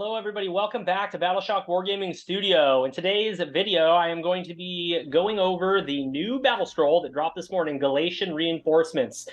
Hello, everybody. Welcome back to Battleshock Wargaming Studio. In today's video, I am going to be going over the new Battlescroll that dropped this morning, Galatian Reinforcements.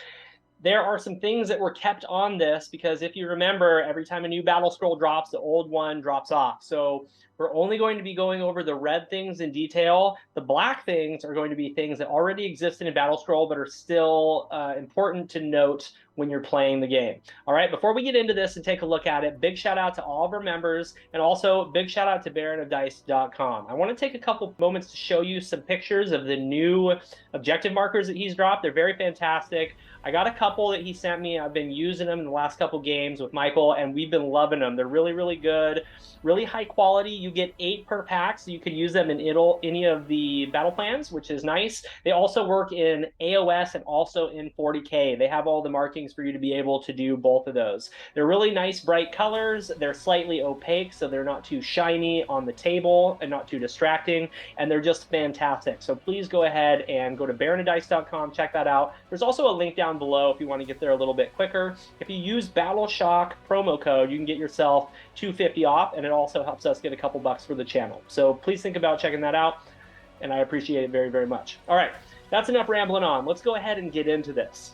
There are some things that were kept on this because if you remember, every time a new Battlescroll drops, the old one drops off. So we're only going to be going over the red things in detail. The black things are going to be things that already exist in a Battlescroll but are still important to note when you're playing the game. All right, before we get into this and take a look at it, big shout out to all of our members and also big shout out to baronofdice.com. I want to take a couple moments to show you some pictures of the new objective markers that he's dropped. They're very fantastic. I got a couple that he sent me. I've been using them in the last couple games with Michael, and we've been loving them. They're really, really good, really high quality. You get 8 per pack, so you can use them in any of the battle plans, which is nice. They also work in AOS and also in 40K. They have all the markings for you to be able to do both of those. They're really nice, bright colors. They're slightly opaque, so they're not too shiny on the table and not too distracting, and they're just fantastic. So please go ahead and go to baronofdice.com, check that out. There's also a link down below if you want to get there a little bit quicker. If you use Battleshock promo code, you can get yourself $250 off, and it also helps us get a couple bucks for the channel. So please think about checking that out, and I appreciate it very, very much. All right, that's enough rambling on. Let's go ahead and get into this.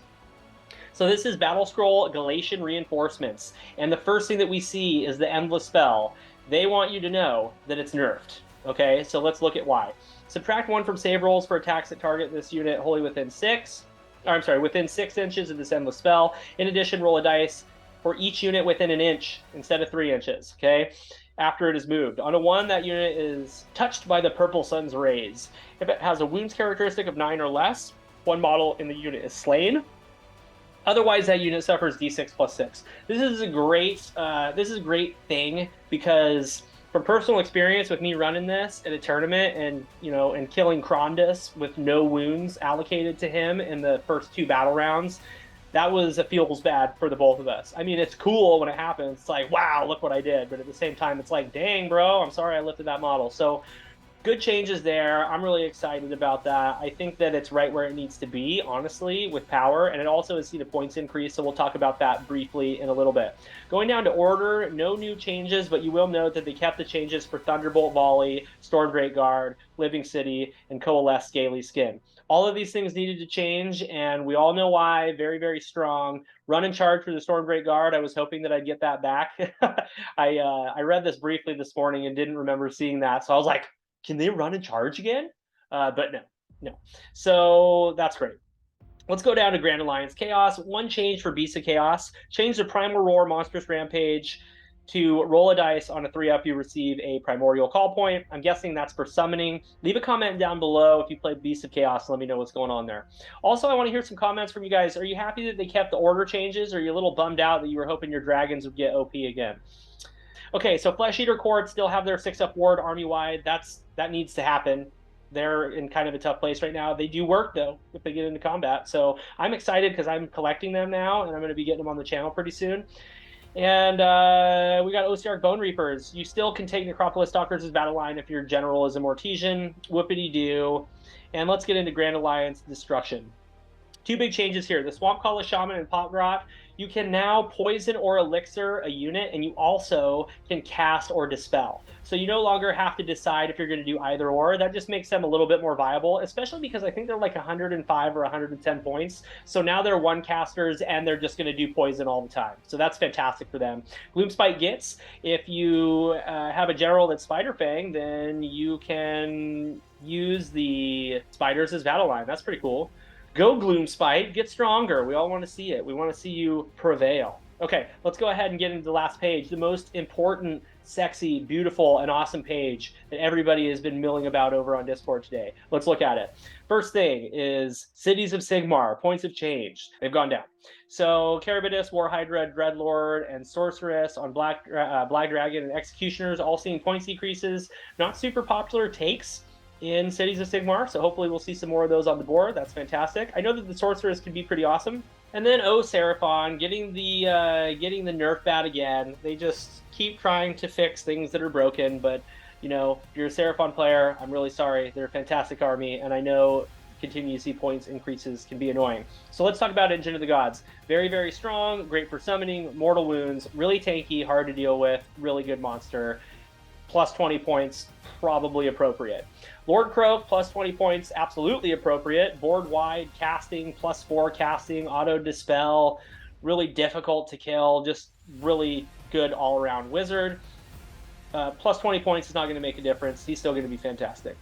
So this is Battlescroll Galatian Reinforcements, and the first thing that we see is the Endless Spell. They want you to know that it's nerfed. Okay, so let's look at why. Subtract 1 from save rolls for attacks that target this unit wholly within 6 inches of this Endless Spell. In addition, roll a dice for each unit within an inch instead of 3 inches, okay? After it is moved. On a 1, that unit is touched by the purple sun's rays. If it has a wounds characteristic of 9 or less, 1 model in the unit is slain. Otherwise, that unit suffers d6 plus 6. This is a great thing because from personal experience with me running this at a tournament and killing Krondspine with no wounds allocated to him in the first 2 battle rounds, that feels bad for the both of us. I mean, it's cool when it happens. It's like, wow, look what I did. But at the same time, it's like, dang, bro, I'm sorry I lifted that model. So good changes there. I'm really excited about that. I think that it's right where it needs to be, honestly, with power. And it also has seen a points increase, so we'll talk about that briefly in a little bit. Going down to order, no new changes, but you will note that they kept the changes for Thunderbolt Volley, Storm Great Guard, Living City, and Coalesce Scaly Skin. All of these things needed to change, and we all know why. Very, very strong. Run and charge for the Storm Great Guard. I was hoping that I'd get that back. I read this briefly this morning and didn't remember seeing that, so I was like, can they run and charge again? But no. So that's great. Let's go down to Grand Alliance Chaos. 1 change for Beasts of Chaos. Change the Primal Roar Monstrous Rampage to roll a dice. On a 3-up, you receive a Primordial Call Point. I'm guessing that's for summoning. Leave a comment down below if you play Beasts of Chaos. Let me know what's going on there. Also, I want to hear some comments from you guys. Are you happy that they kept the order changes? Or are you a little bummed out that you were hoping your dragons would get OP again? Okay, so Flesh Eater Court still have their 6-up ward army-wide. That needs to happen. They're in kind of a tough place right now. They do work, though, if they get into combat. So I'm excited because I'm collecting them now, and I'm going to be getting them on the channel pretty soon. And we got Ossiarch Bonereapers. You still can take Necropolis Stalkers as battle line if your general is a Mortesian. Whoopity-doo. And let's get into Grand Alliance Destruction. 2 big changes here. The Swamp Call of Shaman and Pot Rot. You can now poison or elixir a unit, and you also can cast or dispel. So you no longer have to decide if you're going to do either or. That just makes them a little bit more viable, especially because I think they're like 105 or 110 points. So now they're 1 casters, and they're just going to do poison all the time. So that's fantastic for them. Gloomspite gets, if you have a general that's Spider Fang, then you can use the spiders as battle line. That's pretty cool. Go Gloomspite, get stronger. We all want to see it. We want to see you prevail. Okay, let's go ahead and get into the last page, the most important, sexy, beautiful, and awesome page that everybody has been milling about over on Discord today. Let's look at it. First thing is Cities of Sigmar. Points have changed. They've gone down. So Carabidus, Warhydra, Dreadlord, and Sorceress on Black Dragon and Executioners all seeing points decreases. Not super popular takes in Cities of Sigmar, so hopefully we'll see some more of those on the board. That's fantastic. I know that the Sorceress can be pretty awesome. And then Seraphon, getting the nerf bat again. They just keep trying to fix things that are broken, but if you're a Seraphon player, I'm really sorry. They're a fantastic army, and I know continue to see points increases can be annoying. So let's talk about Engine of the Gods. Very, very strong, great for summoning, mortal wounds, really tanky, hard to deal with, really good monster. Plus 20 points, probably appropriate. Lord Croak, plus 20 points, absolutely appropriate. Board wide, casting, plus 4 casting, auto dispel, really difficult to kill, just really good all-around wizard. Plus 20 points is not going to make a difference. He's still going to be fantastic.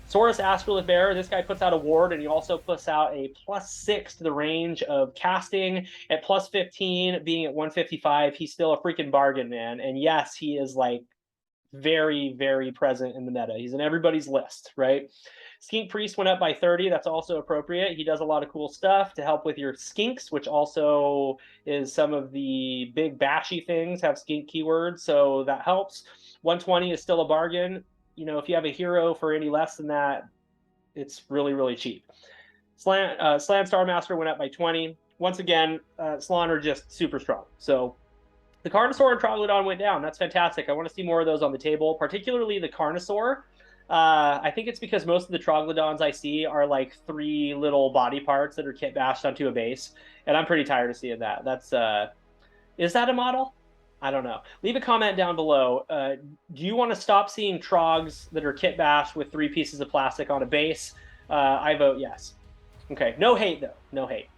Saurus Astrolith Bearer, this guy puts out a ward, and he also puts out a plus 6 to the range of casting. At plus 15, being at 155, he's still a freaking bargain, man. And yes, he is like very, very present in the meta. He's in everybody's list, right? Skink Priest went up by 30. That's also appropriate. He does a lot of cool stuff to help with your skinks, which also is some of the big bashy things have skink keywords, so that helps. 120 is still a bargain. You know, if you have a hero for any less than that, it's really, really cheap. Slan Starmaster went up by 20. Once again, Slan are just super strong. So the Carnosaur and Troglodon went down. That's fantastic. I want to see more of those on the table, particularly the Carnosaur. I think it's because most of the Troglodons I see are like 3 little body parts that are kit bashed onto a base, and I'm pretty tired of seeing that. That's is that a model? I don't know. Leave a comment down below. Do you want to stop seeing Trogs that are kit bashed with 3 pieces of plastic on a base? I vote yes. Okay, no hate though. No hate.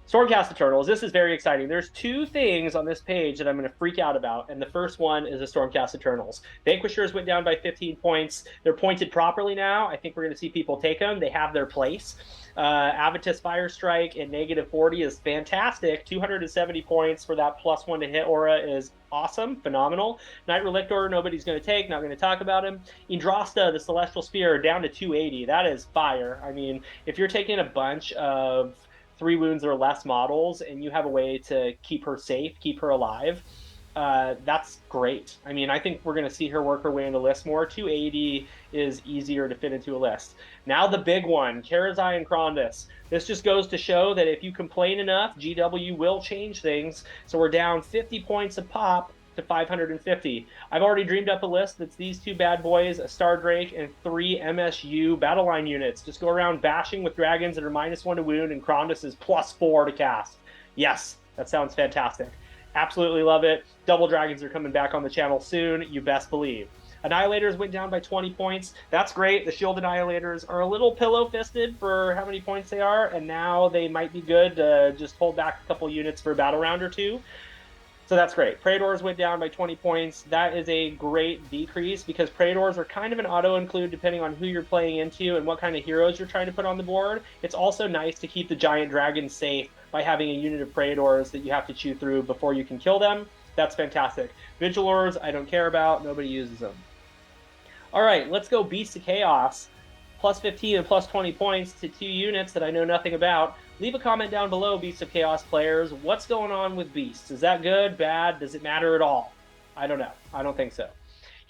Stormcast Eternals, this is very exciting. There's 2 things on this page that I'm going to freak out about, and the first one is the Stormcast Eternals. Vanquishers went down by 15 points. They're pointed properly now. I think we're going to see people take them. They have their place. Avitus Firestrike at negative 40 is fantastic. 270 points for that plus 1 to hit aura is awesome, phenomenal. Knight Relictor, nobody's going to take, not going to talk about him. Indrasta, the Celestial Spear, down to 280. That is fire. I mean, if you're taking a bunch of 3 wounds or less models and you have a way to keep her safe, keep her alive, that's great. I mean, I think we're going to see her work her way into lists more. 280 is easier to fit into a list. Now the big one, Karazai and Krondis. This just goes to show that if you complain enough, GW will change things. So we're down 50 points a pop to 550. I've already dreamed up a list that's these 2 bad boys, a Star Drake, and 3 MSU battle line units. Just go around bashing with dragons that are -1 to wound, and Krondis is +4 to cast. Yes, that sounds fantastic. Absolutely love it. Double dragons are coming back on the channel soon, you best believe. Annihilators went down by 20 points. That's great. The Shield Annihilators are a little pillow-fisted for how many points they are, and now they might be good to just hold back a couple units for a battle round or 2. So that's great. Praetors went down by 20 points. That is a great decrease because Praetors are kind of an auto-include depending on who you're playing into and what kind of heroes you're trying to put on the board. It's also nice to keep the giant dragons safe by having a unit of Praetors that you have to chew through before you can kill them. That's fantastic. Vigilors, I don't care about. Nobody uses them. All right, let's go Beasts of Chaos. Plus 15 and plus 20 points to 2 units that I know nothing about. Leave a comment down below, Beasts of Chaos players. What's going on with Beasts? Is that good, bad? Does it matter at all? I don't know. I don't think so.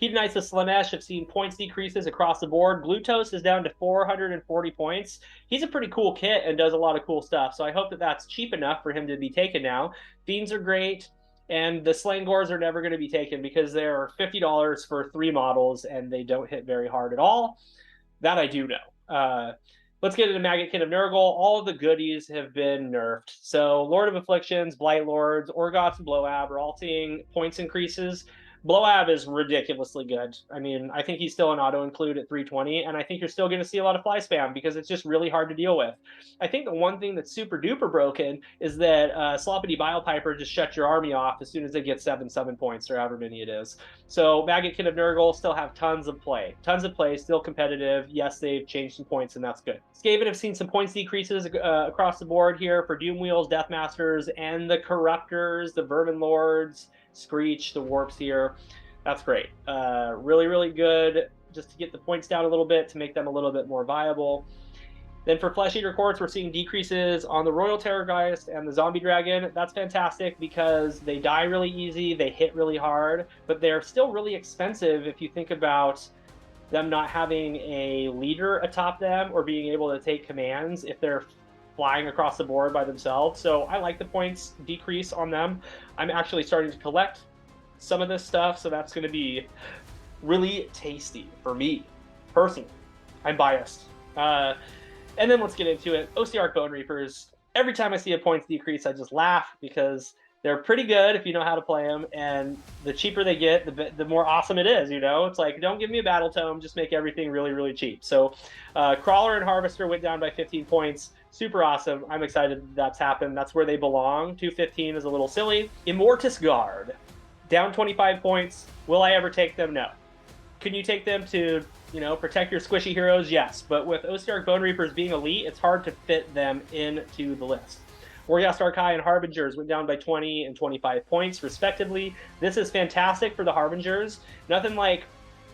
Hedonites of Slanesh have seen points decreases across the board. Glutos is down to 440 points. He's a pretty cool kit and does a lot of cool stuff, so I hope that that's cheap enough for him to be taken now. Fiends are great, and the Slangors are never going to be taken because they're $50 for 3 models, and they don't hit very hard at all. That I do know. Let's get into Maggotkin of Nurgle. All of the goodies have been nerfed. So Lord of Afflictions, Blight Lords, Orgots, and Blowab are all seeing points increases. Blowab is ridiculously good. I mean, I think he's still an auto-include at 320, and I think you're still going to see a lot of fly spam because it's just really hard to deal with. I think the one thing that's super-duper broken is that Sloppity Bilepiper just shuts your army off as soon as they get 7 points, or however many it is. So Maggotkin of Nurgle still have tons of play. Tons of play, still competitive. Yes, they've changed some points, and that's good. Skaven have seen some points decreases across the board here for Doom Wheels, Deathmasters, and the Corruptors, the Vermin Lords, Screech, the Warps here. That's great. Really, really good just to get the points down a little bit to make them a little bit more viable. Then for Flesh Eater Courts, we're seeing decreases on the Royal Terrorgeist and the Zombie Dragon. That's fantastic because they die really easy, they hit really hard, but they're still really expensive if you think about them not having a leader atop them or being able to take commands if they're flying across the board by themselves. So I like the points decrease on them. I'm actually starting to collect some of this stuff, so that's going to be really tasty for me personally. I'm biased. And then let's get into it. Ossiarch Bonereapers. Every time I see a points decrease, I just laugh because they're pretty good if you know how to play them, and the cheaper they get, the more awesome it is. It's like, don't give me a battle tome, just make everything really, really cheap. So Crawler and Harvester went down by 15 points. Super awesome. I'm excited that's happened. That's where they belong. 215 is a little silly. Immortus Guard, down 25 points. Will I ever take them? No. Can you take them to protect your squishy heroes? Yes, but with Ossiarch Bonereapers being elite, it's hard to fit them into the list. Warclans Archai and Harbingers went down by 20 and 25 points, respectively. This is fantastic for the Harbingers. Nothing like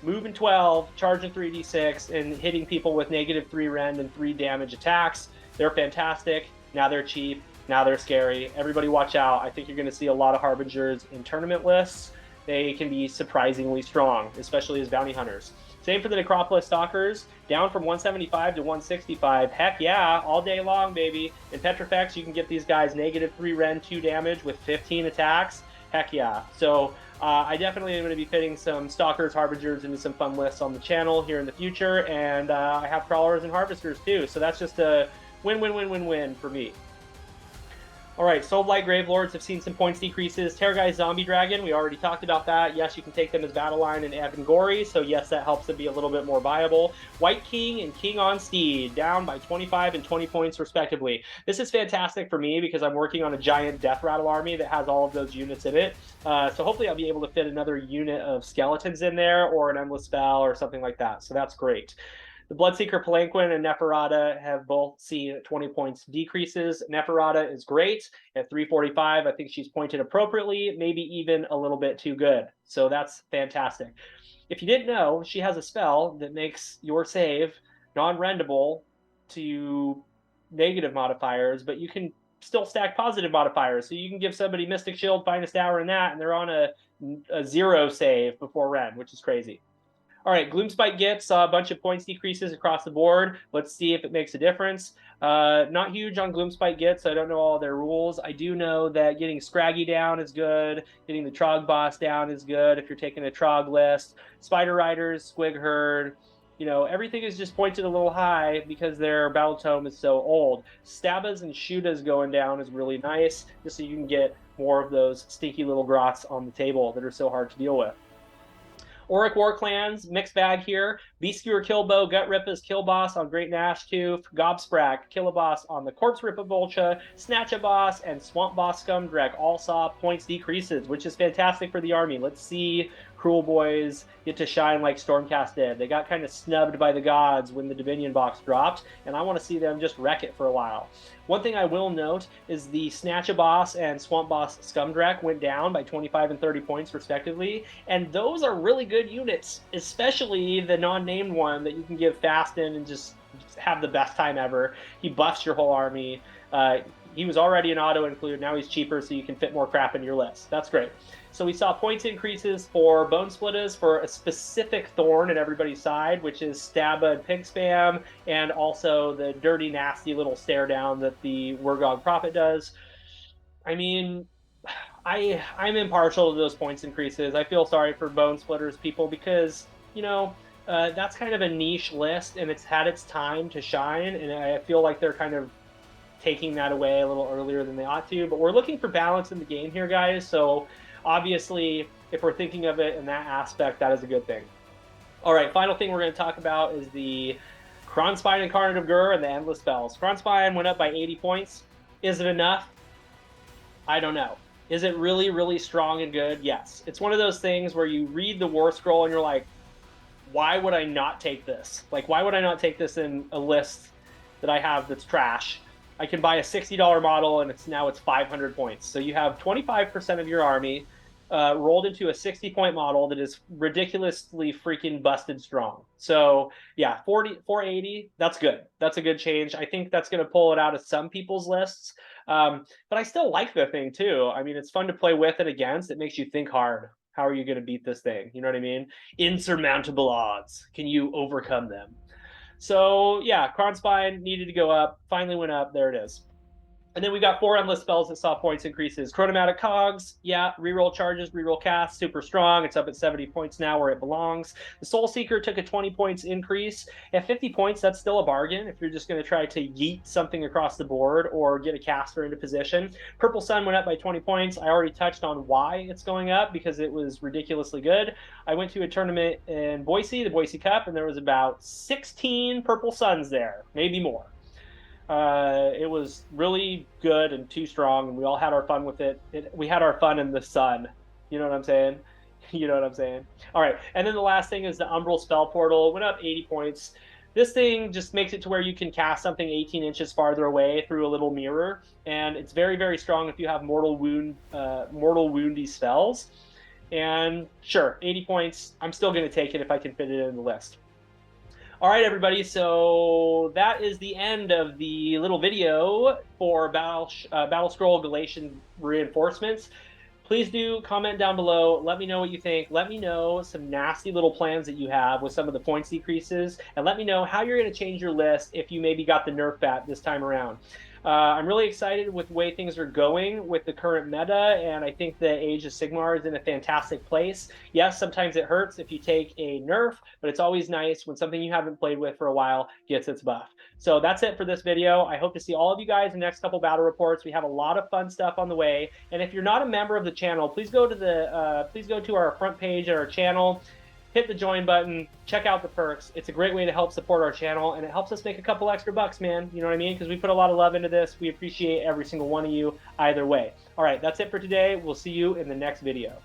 moving 12, charging 3d6, and hitting people with -3 rend and 3 damage attacks. They're fantastic. Now they're cheap. Now they're scary. Everybody watch out. I think you're going to see a lot of Harbingers in tournament lists. They can be surprisingly strong, especially as bounty hunters. Same for the Necropolis Stalkers, down from 175 to 165. Heck yeah, all day long, baby. In Petrifex, you can get these guys -3 rend, 2 damage with 15 attacks. Heck yeah. So I definitely am going to be fitting some Stalkers, Harbingers into some fun lists on the channel here in the future, and I have Crawlers and Harvesters too, so that's just a win-win-win-win-win for me. All right, Soulblight Gravelords have seen some points decreases. Terrorgeist Zombie Dragon, we already talked about that. Yes, you can take them as Battle Line and Evangori, so yes, that helps them be a little bit more viable. White King and King on Steed, down by 25 and 20 points respectively. This is fantastic for me because I'm working on a giant Death Rattle army that has all of those units in it. So hopefully I'll be able to fit another unit of Skeletons in there, or an Endless Spell, or something like that, so that's great. The Bloodseeker Palanquin and Neferata have both seen 20 points decreases. Neferata is great at 345. I think she's pointed appropriately, maybe even a little bit too good. So that's fantastic. If you didn't know, she has a spell that makes your save non-rendable to negative modifiers, but you can still stack positive modifiers. So you can give somebody Mystic Shield, Finest Hour, and that, and they're on a 0 save before rend, which is crazy. All right, Gloomspite Git saw a bunch of points decreases across the board. Let's see if it makes a difference. Not huge on Gloomspite Git, so I don't know all their rules. I do know that getting Scraggy down is good. Getting the Trog boss down is good if you're taking a Trog list. Spider Riders, Squig Herd, everything is just pointed a little high because their battle tome is so old. Stabas and Shootas going down is really nice, just so you can get more of those stinky little grots on the table that are so hard to deal with. Orruk Warclans, mixed bag here. Beastskewer Killbow, Gut Rippa's Kill Boss on Great Nashtooth, Gobsprak, Kill a Boss on the Corpse Rippabolcha, Snatch a Boss, and Swamp Boss Scumdrek all saw points decreases, which is fantastic for the army. Let's see Cruel Boys get to shine like Stormcast did. They got kind of snubbed by the gods when the Dominion box dropped, and I want to see them just wreck it for a while. One thing I will note is the Snatch a Boss and Swamp Boss Scumdrek went down by 25 and 30 points respectively, and those are really good units, especially the non-named one that you can give fast in and just have the best time ever. He buffs your whole army. He was already an auto include, now he's cheaper so you can fit more crap in your list. That's great. So we saw points increases for Bone Splitters for a specific thorn in everybody's side, which is Stabba and Pig Spam, and also the dirty, nasty little stare down that the Wurgog Prophet does. I mean, I'm impartial to those points increases. I feel sorry for Bone Splitters people because, that's kind of a niche list, and it's had its time to shine, and I feel like they're kind of taking that away a little earlier than they ought to. But we're looking for balance in the game here, guys, so obviously, if we're thinking of it in that aspect, that is a good thing. All right, final thing we're going to talk about is the Krondspine Incarnate of Gur and the Endless Spells. Krondspine went up by 80 points. Is it enough? I don't know. Is it really, really strong and good? Yes. It's one of those things where you read the War Scroll and you're like, why would I not take this? Like, why would I not take this in a list that I have that's trash? I can buy a $60 model and it's 500 points. So you have 25% of your army rolled into a 60-point model that is ridiculously freaking busted strong. So yeah, 480, that's good. That's a good change. I think that's going to pull it out of some people's lists. But I still like the thing too. I mean, it's fun to play with and against. It makes you think hard. How are you going to beat this thing? You know what I mean? Insurmountable odds. Can you overcome them? So yeah, Krondspine needed to go up, finally went up, there it is. And then we got 4 endless spells that saw points increases. Chronomatic Cogs, yeah, reroll charges, reroll casts, super strong. It's up at 70 points now where it belongs. The Soul Seeker took a 20 points increase. At 50 points, that's still a bargain if you're just going to try to yeet something across the board or get a caster into position. Purple Sun went up by 20 points. I already touched on why it's going up because it was ridiculously good. I went to a tournament in Boise, the Boise Cup, and there was about 16 Purple Suns there, maybe more. It was really good and too strong, and we all had our fun with it. We had our fun in the sun. You know what I'm saying? You know what I'm saying? All right, and then the last thing is the Umbral Spell Portal. It went up 80 points. This thing just makes it to where you can cast something 18 inches farther away through a little mirror, and it's very, very strong if you have mortal woundy spells. And sure, 80 points. I'm still going to take it if I can fit it in the list. All right, everybody, so that is the end of the little video for Battlescroll Galatian Reinforcements. Please do comment down below. Let me know what you think. Let me know some nasty little plans that you have with some of the points decreases, and let me know how you're going to change your list if you maybe got the nerf bat this time around. I'm really excited with the way things are going with the current meta, and I think the Age of Sigmar is in a fantastic place. Yes, sometimes it hurts if you take a nerf, but it's always nice when something you haven't played with for a while gets its buff. So that's it for this video. I hope to see all of you guys in the next couple battle reports. We have a lot of fun stuff on the way, and if you're not a member of the channel, please go to our front page at our channel. Hit the join button, check out the perks. It's a great way to help support our channel, and it helps us make a couple extra bucks, man. You know what I mean? Because we put a lot of love into this. We appreciate every single one of you either way. All right, that's it for today. We'll see you in the next video.